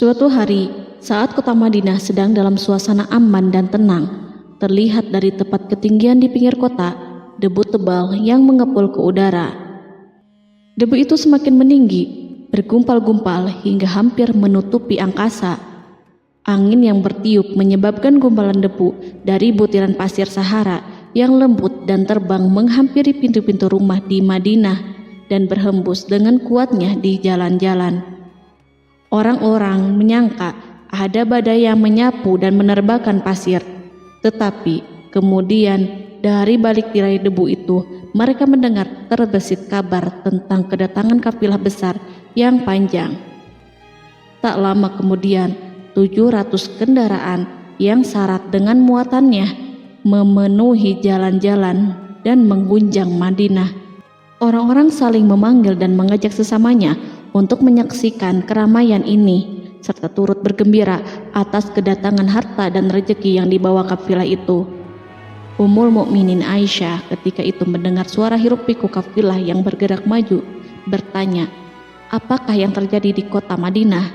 Suatu hari, saat kota Madinah sedang dalam suasana aman dan tenang, terlihat dari tepat ketinggian di pinggir kota, debu tebal yang mengepul ke udara. Debu itu semakin meninggi, bergumpal-gumpal hingga hampir menutupi angkasa. Angin yang bertiup menyebabkan gumpalan debu dari butiran pasir Sahara yang lembut dan terbang menghampiri pintu-pintu rumah di Madinah dan berhembus dengan kuatnya di jalan-jalan. Orang-orang menyangka ada badai yang menyapu dan menerbangkan pasir, tetapi kemudian dari balik tirai debu itu mereka mendengar terbesit kabar tentang kedatangan kafilah besar yang panjang. Tak lama kemudian 700 kendaraan yang syarat dengan muatannya memenuhi jalan-jalan dan mengguncang Madinah. Orang-orang saling memanggil dan mengajak sesamanya untuk menyaksikan keramaian ini, serta turut bergembira atas kedatangan harta dan rezeki yang dibawa kafilah itu. Ummul Mukminin Aisyah ketika itu mendengar suara hiruk-pikuk kafilah yang bergerak maju, bertanya, apakah yang terjadi di kota Madinah?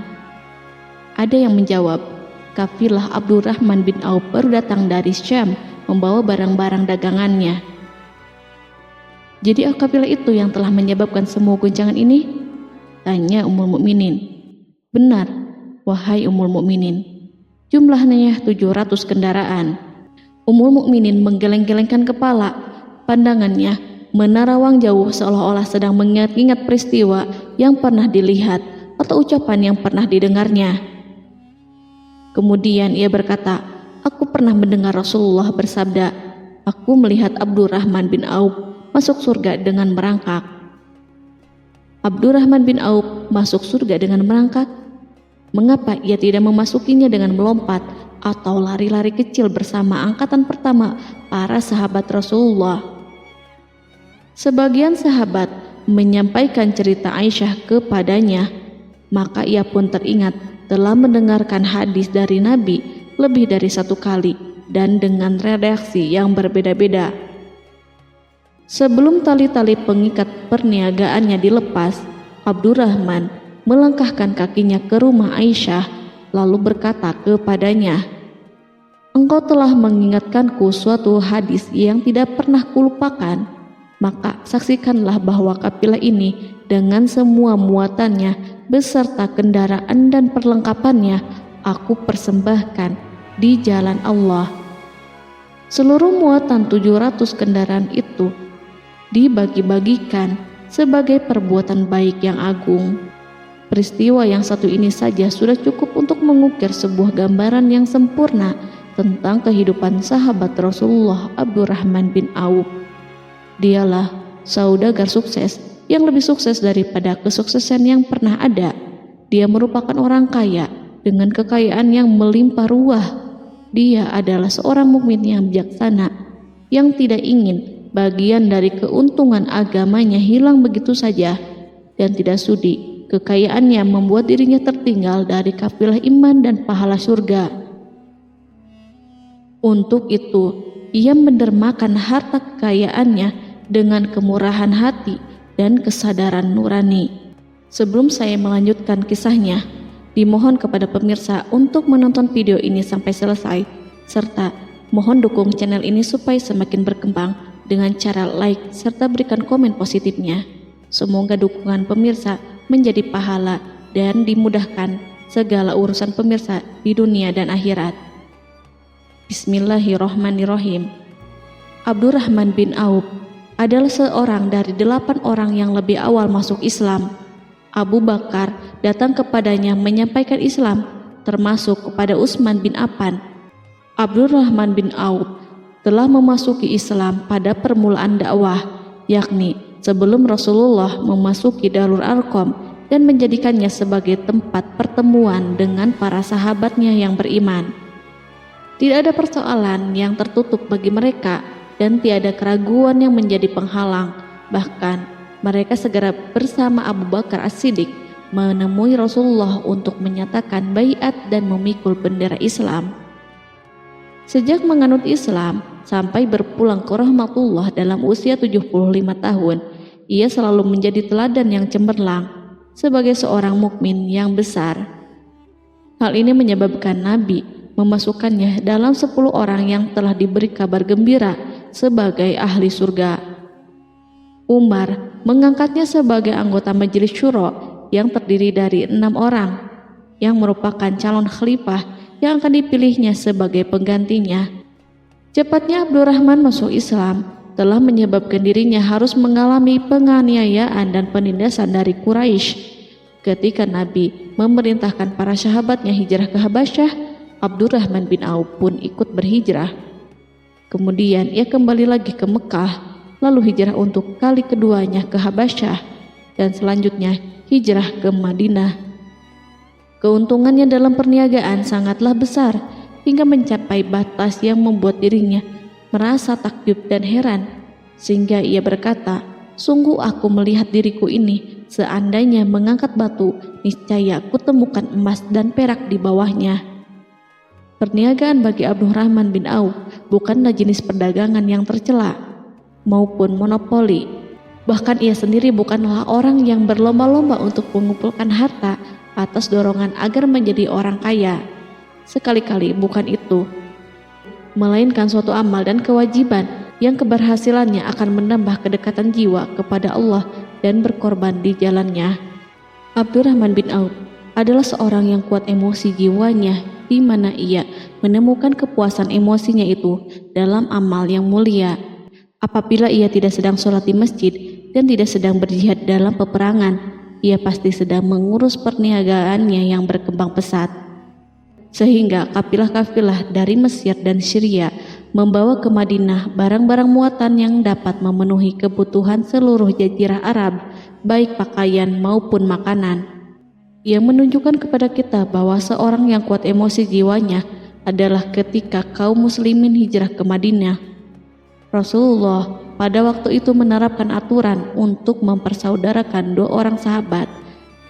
Ada yang menjawab, kafilah Abdurrahman bin Auf baru datang dari Syam membawa barang-barang dagangannya. Jadi kafilah itu yang telah menyebabkan semua guncangan ini? Tanya Ummul Mukminin. Benar, wahai Ummul Mukminin. Jumlahnya 700 kendaraan. Ummul Mukminin menggeleng-gelengkan kepala. Pandangannya menerawang jauh seolah-olah sedang mengingat-ingat peristiwa yang pernah dilihat atau ucapan yang pernah didengarnya. Kemudian ia berkata, aku pernah mendengar Rasulullah bersabda, aku melihat Abdurrahman bin Auf masuk surga dengan merangkak. Abdurrahman bin Auf masuk surga dengan merangkak? Mengapa ia tidak memasukinya dengan melompat atau lari-lari kecil bersama angkatan pertama para sahabat Rasulullah? Sebagian sahabat menyampaikan cerita Aisyah kepadanya, maka ia pun teringat telah mendengarkan hadis dari Nabi lebih dari satu kali dan dengan redaksi yang berbeda-beda. Sebelum tali-tali pengikat perniagaannya dilepas, Abdurrahman melangkahkan kakinya ke rumah Aisyah lalu berkata kepadanya, engkau telah mengingatkanku suatu hadis yang tidak pernah kulupakan, maka saksikanlah bahwa kafilah ini dengan semua muatannya beserta kendaraan dan perlengkapannya aku persembahkan di jalan Allah. Seluruh muatan 700 kendaraan itu dibagi-bagikan sebagai perbuatan baik yang agung. Peristiwa yang satu ini saja sudah cukup untuk mengukir sebuah gambaran yang sempurna tentang kehidupan sahabat Rasulullah Abdurrahman bin Auf. Dialah saudagar sukses yang lebih sukses daripada kesuksesan yang pernah ada. Dia merupakan orang kaya dengan kekayaan yang melimpah ruah. Dia adalah seorang mukmin yang bijaksana yang tidak ingin bagian dari keuntungan agamanya hilang begitu saja dan tidak sudi kekayaannya membuat dirinya tertinggal dari kafilah iman dan pahala surga. Untuk itu, ia mendermakan harta kekayaannya dengan kemurahan hati dan kesadaran nurani. Sebelum saya melanjutkan kisahnya, dimohon kepada pemirsa untuk menonton video ini sampai selesai, serta mohon dukung channel ini supaya semakin berkembang dengan cara like serta berikan komen positifnya. Semoga dukungan pemirsa menjadi pahala dan dimudahkan segala urusan pemirsa di dunia dan akhirat. Bismillahirrohmanirrohim. Abdurrahman bin Auf adalah seorang dari 8 orang yang lebih awal masuk Islam. Abu Bakar datang kepadanya menyampaikan Islam, termasuk kepada Utsman bin Affan. Abdurrahman bin Auf telah memasuki Islam pada permulaan dakwah, yakni sebelum Rasulullah memasuki Darul Arqam dan menjadikannya sebagai tempat pertemuan dengan para sahabatnya yang beriman. Tidak ada persoalan yang tertutup bagi mereka dan tiada keraguan yang menjadi penghalang. Bahkan mereka segera bersama Abu Bakar As-Siddiq menemui Rasulullah untuk menyatakan baiat dan memikul bendera Islam. Sejak menganut Islam sampai berpulang ke rahmatullah dalam usia 75 tahun, ia selalu menjadi teladan yang cemerlang sebagai seorang mukmin yang besar. Hal ini menyebabkan Nabi memasukkannya dalam 10 orang yang telah diberi kabar gembira sebagai ahli surga. Umar mengangkatnya sebagai anggota majelis syuro yang terdiri dari 6 orang yang merupakan calon khalifah yang akan dipilihnya sebagai penggantinya. Cepatnya Abdurrahman masuk Islam telah menyebabkan dirinya harus mengalami penganiayaan dan penindasan dari Quraisy. Ketika Nabi memerintahkan para sahabatnya hijrah ke Habasyah, Abdurrahman bin Auf pun ikut berhijrah. Kemudian ia kembali lagi ke Mekah, lalu hijrah untuk kali keduanya ke Habasyah, dan selanjutnya hijrah ke Madinah. Keuntungannya dalam perniagaan sangatlah besar, hingga mencapai batas yang membuat dirinya merasa takjub dan heran, sehingga ia berkata, "Sungguh aku melihat diriku ini, seandainya mengangkat batu, niscaya aku temukan emas dan perak di bawahnya." Perniagaan bagi Abdurrahman bin Auf bukanlah jenis perdagangan yang tercela maupun monopoli. Bahkan ia sendiri bukanlah orang yang berlomba-lomba untuk mengumpulkan harta atas dorongan agar menjadi orang kaya. Sekali-kali bukan itu, melainkan suatu amal dan kewajiban yang keberhasilannya akan menambah kedekatan jiwa kepada Allah dan berkorban di jalannya. Abdurrahman bin Auf adalah seorang yang kuat emosi jiwanya, di mana ia menemukan kepuasan emosinya itu dalam amal yang mulia. Apabila ia tidak sedang sholat di masjid dan tidak sedang berjihad dalam peperangan, ia pasti sedang mengurus perniagaannya yang berkembang pesat. Sehingga kafilah-kafilah dari Mesir dan Syria membawa ke Madinah barang-barang muatan yang dapat memenuhi kebutuhan seluruh jazirah Arab, baik pakaian maupun makanan. Yang menunjukkan kepada kita bahwa seorang yang kuat emosi jiwanya adalah ketika kaum muslimin hijrah ke Madinah. Rasulullah pada waktu itu menerapkan aturan untuk mempersaudarakan 2 orang sahabat,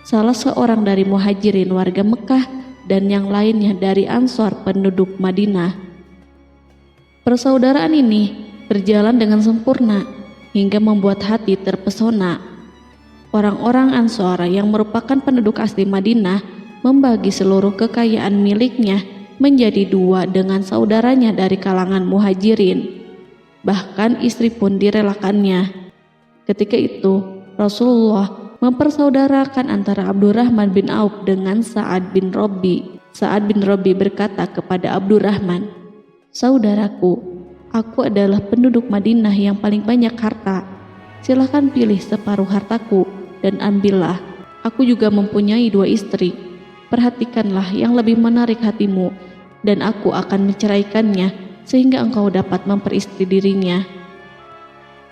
salah seorang dari muhajirin warga Mekah dan yang lainnya dari Ansor penduduk Madinah. Persaudaraan ini berjalan dengan sempurna hingga membuat hati terpesona. Orang-orang Ansor yang merupakan penduduk asli Madinah membagi seluruh kekayaan miliknya menjadi 2 dengan saudaranya dari kalangan muhajirin. Bahkan istri pun direlakannya. Ketika itu Rasulullah mempersaudarakan antara Abdurrahman bin Auf dengan Sa'ad bin Rabi. Sa'ad bin Rabi berkata kepada Abdurrahman, "Saudaraku, aku adalah penduduk Madinah yang paling banyak harta. Silahkan pilih separuh hartaku dan ambillah. Aku juga mempunyai 2 istri. Perhatikanlah yang lebih menarik hatimu, dan aku akan menceraikannya sehingga engkau dapat memperistri dirinya."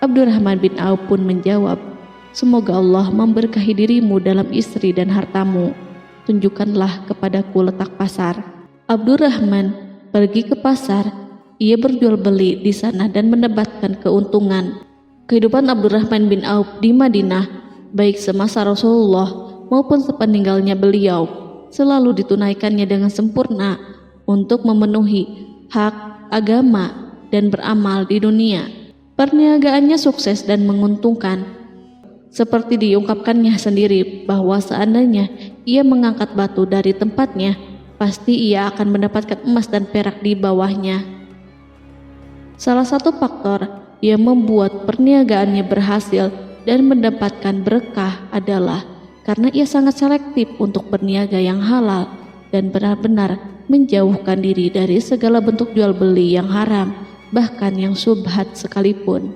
Abdurrahman bin Auf pun menjawab, "Semoga Allah memberkahi dirimu dalam istri dan hartamu. Tunjukkanlah kepadaku letak pasar." Abdurrahman pergi ke pasar. Ia berjual beli di sana dan mendapatkan keuntungan. Kehidupan Abdurrahman bin Auf di Madinah, baik semasa Rasulullah maupun sepeninggalnya beliau, selalu ditunaikannya dengan sempurna untuk memenuhi hak agama dan beramal di dunia. Perniagaannya sukses dan menguntungkan. Seperti diungkapkannya sendiri bahwa seandainya ia mengangkat batu dari tempatnya, pasti ia akan mendapatkan emas dan perak di bawahnya. Salah satu faktor yang membuat perniagaannya berhasil dan mendapatkan berkah adalah karena ia sangat selektif untuk berniaga yang halal dan benar-benar menjauhkan diri dari segala bentuk jual beli yang haram, bahkan yang syubhat sekalipun.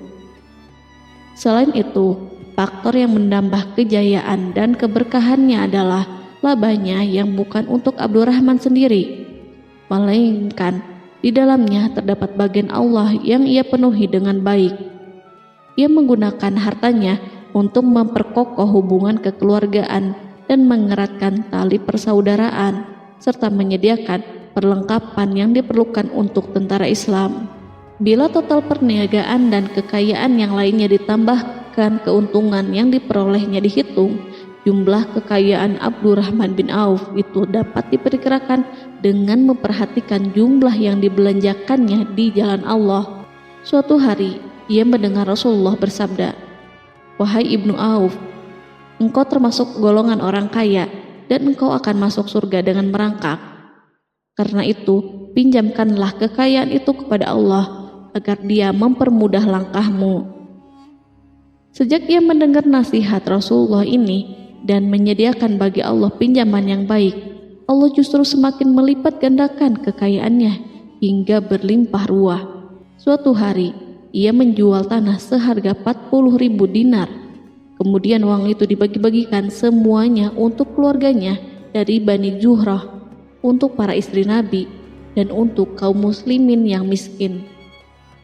Selain itu, faktor yang menambah kejayaan dan keberkahannya adalah labanya yang bukan untuk Abdurrahman sendiri, melainkan di dalamnya terdapat bagian Allah yang ia penuhi dengan baik. Ia menggunakan hartanya untuk memperkokoh hubungan kekeluargaan dan mengeratkan tali persaudaraan, serta menyediakan perlengkapan yang diperlukan untuk tentara Islam. Bila total perniagaan dan kekayaan yang lainnya ditambahkan keuntungan yang diperolehnya dihitung, jumlah kekayaan Abdurrahman bin Auf itu dapat diperkirakan dengan memperhatikan jumlah yang dibelanjakannya di jalan Allah. Suatu hari, ia mendengar Rasulullah bersabda, "Wahai Ibnu Auf, engkau termasuk golongan orang kaya dan engkau akan masuk surga dengan merangkak." Karena itu, pinjamkanlah kekayaan itu kepada Allah agar Dia mempermudah langkahmu." Sejak ia mendengar nasihat Rasulullah ini dan menyediakan bagi Allah pinjaman yang baik, Allah justru semakin melipat gandakan kekayaannya hingga berlimpah ruah. Suatu hari, ia menjual tanah seharga 40.000 dinar. Kemudian uang itu dibagi-bagikan semuanya untuk keluarganya dari Bani Zuhrah, untuk para istri Nabi, dan untuk kaum muslimin yang miskin.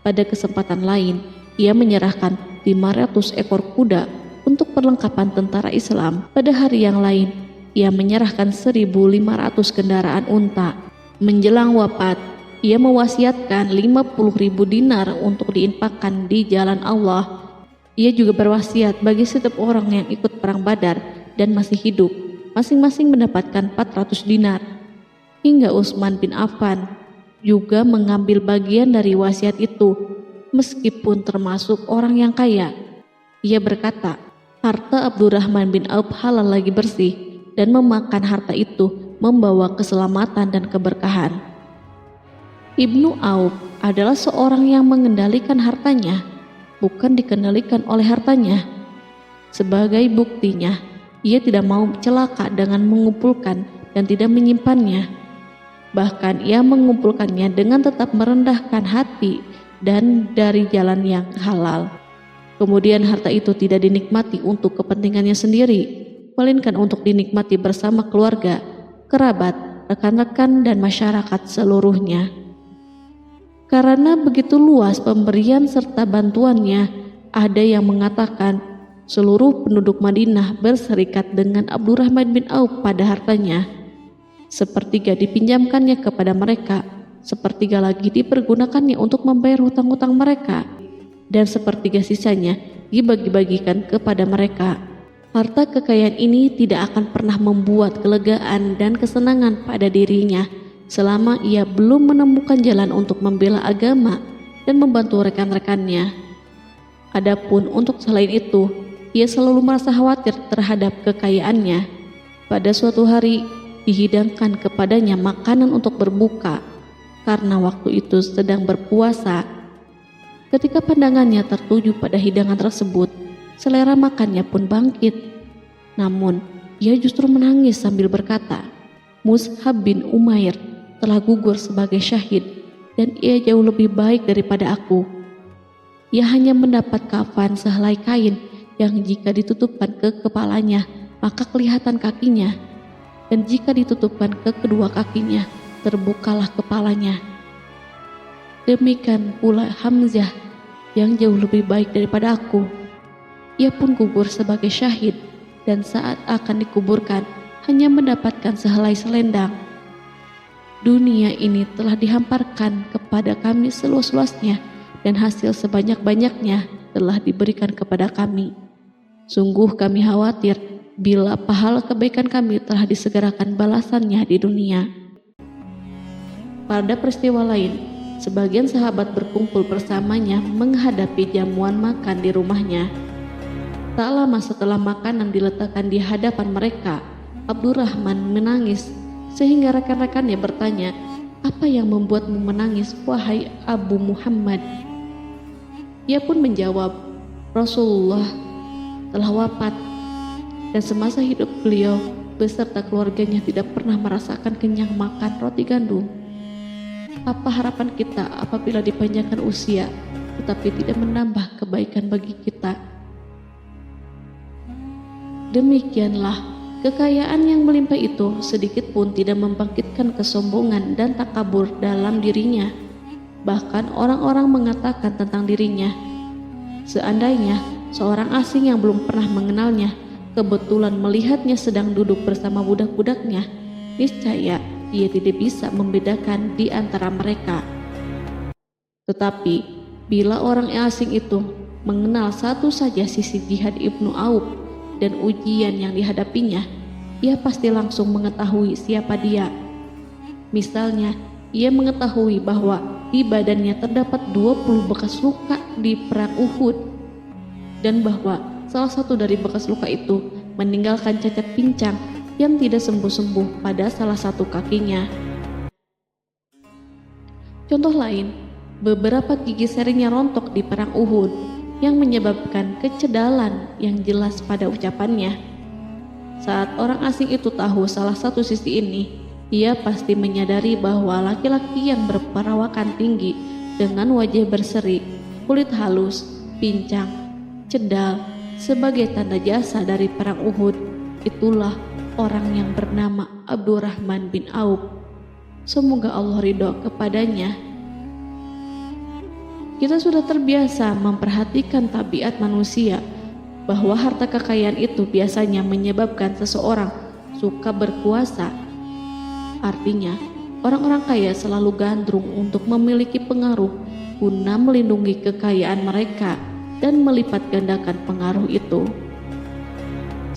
Pada kesempatan lain, ia menyerahkan 500 ekor kuda untuk perlengkapan tentara Islam. Pada hari yang lain, ia menyerahkan 1.500 kendaraan unta. Menjelang wafat, ia mewasiatkan 50.000 dinar untuk diinfakkan di jalan Allah. Ia juga berwasiat bagi setiap orang yang ikut perang Badar dan masih hidup, masing-masing mendapatkan 400 dinar. Hingga Utsman bin Affan juga mengambil bagian dari wasiat itu, meskipun termasuk orang yang kaya. Ia berkata, harta Abdurrahman bin Auf halal lagi bersih, dan memakan harta itu membawa keselamatan dan keberkahan. Ibnu Auf adalah seorang yang mengendalikan hartanya, bukan dikendalikan oleh hartanya. Sebagai buktinya, ia tidak mau celaka dengan mengumpulkan dan tidak menyimpannya. Bahkan ia mengumpulkannya dengan tetap merendahkan hati dan dari jalan yang halal. Kemudian harta itu tidak dinikmati untuk kepentingannya sendiri, melainkan untuk dinikmati bersama keluarga, kerabat, rekan-rekan, dan masyarakat seluruhnya. Karena begitu luas pemberian serta bantuannya, ada yang mengatakan seluruh penduduk Madinah berserikat dengan Abdurrahman bin Auf pada hartanya. Sepertiga dipinjamkannya kepada mereka, sepertiga lagi dipergunakannya untuk membayar hutang-hutang mereka, dan sepertiga sisanya dibagi-bagikan kepada mereka. Harta kekayaan ini tidak akan pernah membuat kelegaan dan kesenangan pada dirinya selama ia belum menemukan jalan untuk membela agama dan membantu rekan-rekannya. Adapun untuk selain itu, ia selalu merasa khawatir terhadap kekayaannya. Pada suatu hari, dihidangkan kepadanya makanan untuk berbuka karena waktu itu sedang berpuasa. Ketika pandangannya tertuju pada hidangan tersebut, selera makannya pun bangkit. Namun, ia justru menangis sambil berkata, "Mus'hab bin Umair telah gugur sebagai syahid dan ia jauh lebih baik daripada aku. Ia hanya mendapat kafan sehelai kain yang jika ditutupkan ke kepalanya, maka kelihatan kakinya, dan jika ditutupkan ke kedua kakinya, terbukalah kepalanya. Demikian pula Hamzah yang jauh lebih baik daripada aku. Ia pun gugur sebagai syahid, dan saat akan dikuburkan hanya mendapatkan sehelai selendang. Dunia ini telah dihamparkan kepada kami seluas-luasnya, dan hasil sebanyak-banyaknya telah diberikan kepada kami. Sungguh kami khawatir bila pahala kebaikan kami telah disegerakan balasannya di dunia." Pada peristiwa lain, sebagian sahabat berkumpul bersamanya menghadapi jamuan makan di rumahnya. Tak lama setelah makanan diletakkan di hadapan mereka, Abdurrahman menangis sehingga rekan-rekannya bertanya, "Apa yang membuatmu menangis, wahai Abu Muhammad?" Ia pun menjawab, "Rasulullah telah wafat, dan semasa hidup beliau beserta keluarganya tidak pernah merasakan kenyang makan roti gandum. Apa harapan kita apabila dipanjangkan usia tetapi tidak menambah kebaikan bagi kita?" Demikianlah, kekayaan yang melimpah itu sedikit pun tidak membangkitkan kesombongan dan takabur dalam dirinya. Bahkan orang-orang mengatakan tentang dirinya, seandainya seorang asing yang belum pernah mengenalnya kebetulan melihatnya sedang duduk bersama budak-budaknya, niscaya ia tidak bisa membedakan di antara mereka. Tetapi bila orang asing itu mengenal satu saja sisi jihad Ibnu Auf dan ujian yang dihadapinya, ia pasti langsung mengetahui siapa dia. Misalnya, ia mengetahui bahwa di badannya terdapat 20 bekas luka di perang Uhud, dan bahwa salah satu dari bekas luka itu meninggalkan cacat pincang yang tidak sembuh-sembuh pada salah satu kakinya. Contoh lain, beberapa gigi serinya rontok di perang Uhud yang menyebabkan kecedalan yang jelas pada ucapannya. Saat orang asing itu tahu salah satu sisi ini, ia pasti menyadari bahwa laki-laki yang berperawakan tinggi dengan wajah berseri, kulit halus, pincang, cedal sebagai tanda jasa dari perang Uhud, itulah orang yang bernama Abdurrahman bin Auf. Semoga Allah ridho kepadanya. Kita sudah terbiasa memperhatikan tabiat manusia, bahwa harta kekayaan itu biasanya menyebabkan seseorang suka berkuasa. Artinya, orang-orang kaya selalu gandrung untuk memiliki pengaruh guna melindungi kekayaan mereka dan melipat gandakan pengaruh itu.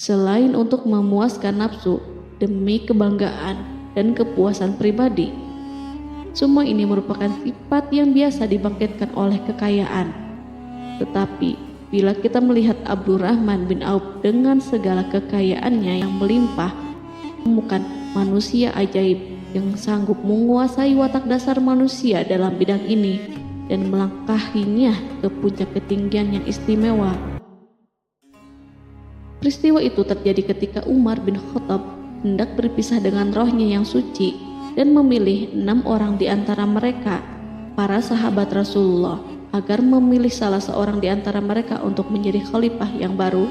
Selain untuk memuaskan nafsu demi kebanggaan dan kepuasan pribadi, semua ini merupakan sifat yang biasa dibangkitkan oleh kekayaan. Tetapi bila kita melihat Abdurrahman bin Auf dengan segala kekayaannya yang melimpah, menemukan manusia ajaib yang sanggup menguasai watak dasar manusia dalam bidang ini dan melangkahinya ke puncak ketinggian yang istimewa. Peristiwa itu terjadi ketika Umar bin Khattab hendak berpisah dengan rohnya yang suci dan memilih 6 orang di antara mereka, para sahabat Rasulullah, agar memilih salah seorang di antara mereka untuk menjadi khalifah yang baru.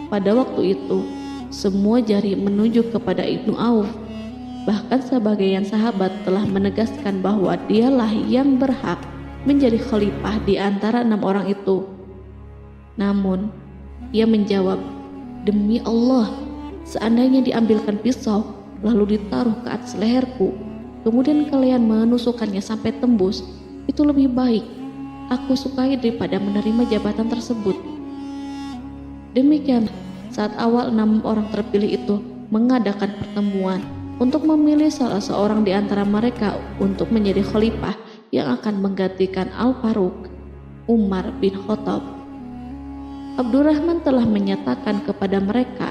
Pada waktu itu, semua jari menunjuk kepada Ibnu Auf. Bahkan sebagian sahabat telah menegaskan bahwa dialah yang berhak menjadi khalifah di antara 6 orang itu. Namun, ia menjawab, "Demi Allah, seandainya diambilkan pisau lalu ditaruh ke atas leherku, kemudian kalian menusukkannya sampai tembus, itu lebih baik aku sukai daripada menerima jabatan tersebut." Demikian, saat awal 6 orang terpilih itu mengadakan pertemuan untuk memilih salah seorang di antara mereka untuk menjadi khalifah yang akan menggantikan Al-Faruq, Umar bin Khattab, Abdurrahman telah menyatakan kepada mereka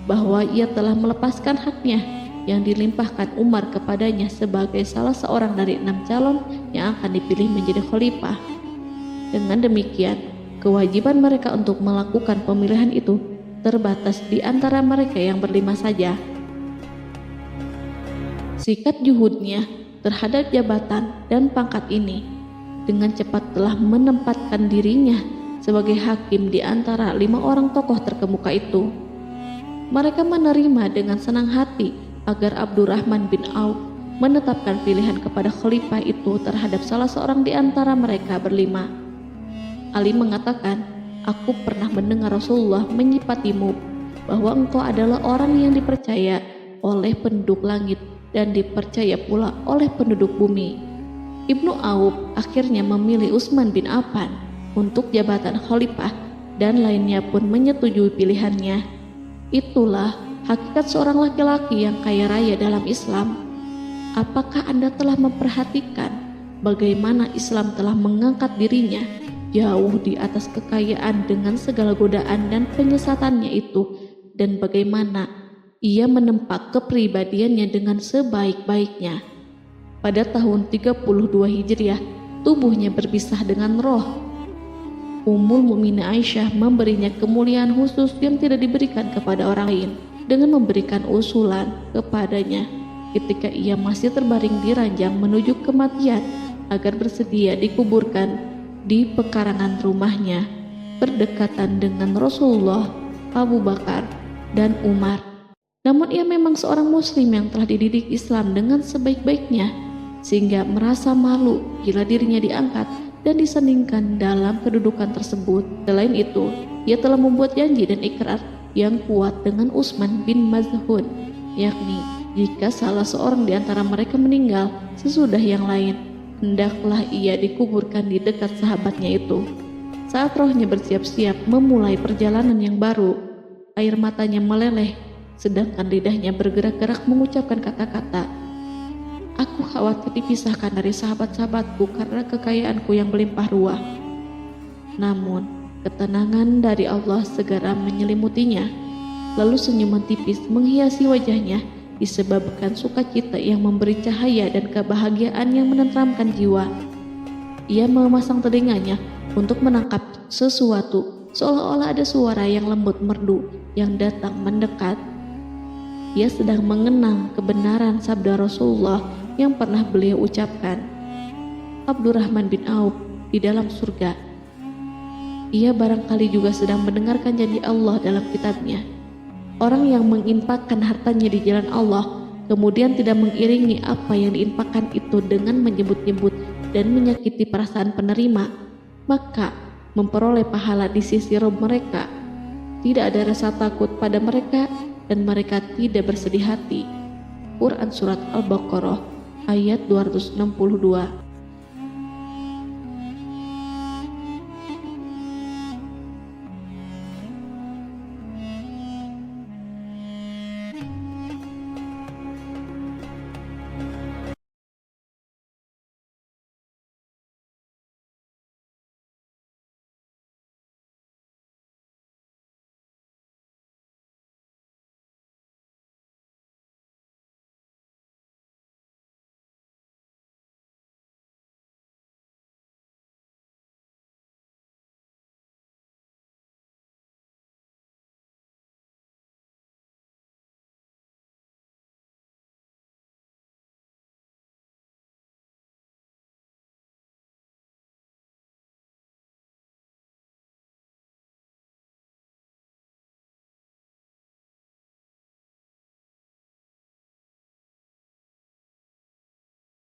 bahwa ia telah melepaskan haknya yang dilimpahkan Umar kepadanya sebagai salah seorang dari 6 calon yang akan dipilih menjadi khalifah. Dengan demikian, kewajiban mereka untuk melakukan pemilihan itu terbatas di antara mereka yang berlima saja. Sikat juhudnya terhadap jabatan dan pangkat ini dengan cepat telah menempatkan dirinya sebagai hakim di antara 5 orang tokoh terkemuka itu. Mereka menerima dengan senang hati agar Abdurrahman bin Auf menetapkan pilihan kepada khalifah itu terhadap salah seorang di antara mereka berlima. Ali mengatakan, "Aku pernah mendengar Rasulullah menyifatimu bahwa engkau adalah orang yang dipercaya oleh penduduk langit dan dipercaya pula oleh penduduk bumi." Ibnu Auf akhirnya memilih Utsman bin Affan untuk jabatan khalifah dan lainnya pun menyetujui pilihannya. Itulah hakikat seorang laki-laki yang kaya raya dalam Islam. Apakah Anda telah memperhatikan bagaimana Islam telah mengangkat dirinya jauh di atas kekayaan dengan segala godaan dan penyesatannya itu, dan bagaimana ia menempa kepribadiannya dengan sebaik-baiknya? Pada tahun 32 Hijriah, tubuhnya berpisah dengan roh. Ummul Mukminin Aisyah memberinya kemuliaan khusus yang tidak diberikan kepada orang lain dengan memberikan usulan kepadanya ketika ia masih terbaring di ranjang menuju kematian agar bersedia dikuburkan di pekarangan rumahnya berdekatan dengan Rasulullah, Abu Bakar, dan Umar. Namun ia memang seorang muslim yang telah dididik Islam dengan sebaik-baiknya, sehingga merasa malu bila dirinya diangkat dan disandingkan dalam kedudukan tersebut. Selain itu, ia telah membuat janji dan ikrar yang kuat dengan Utsman bin Maz'un, yakni jika salah seorang di antara mereka meninggal sesudah yang lain, hendaklah ia dikuburkan di dekat sahabatnya itu. Saat rohnya bersiap-siap memulai perjalanan yang baru, air matanya meleleh, sedangkan lidahnya bergerak-gerak mengucapkan kata-kata, "Aku khawatir dipisahkan dari sahabat-sahabatku karena kekayaanku yang melimpah ruah." Namun, ketenangan dari Allah segera menyelimutinya. Lalu senyuman tipis menghiasi wajahnya disebabkan sukacita yang memberi cahaya dan kebahagiaan yang menenteramkan jiwa. Ia memasang telinganya untuk menangkap sesuatu, seolah-olah ada suara yang lembut merdu yang datang mendekat. Ia sedang mengenang kebenaran sabda Rasulullah yang pernah beliau ucapkan, Abdurrahman bin Auf di dalam surga. Ia barangkali juga sedang mendengarkan janji Allah dalam kitabnya. Orang yang menginfakkan hartanya di jalan Allah, kemudian tidak mengiringi apa yang diinfakkan itu dengan menyebut-nyebut dan menyakiti perasaan penerima, maka memperoleh pahala di sisi Rabb mereka. Tidak ada rasa takut pada mereka dan mereka tidak bersedih hati. Quran Surat Al-Baqarah ayat 262.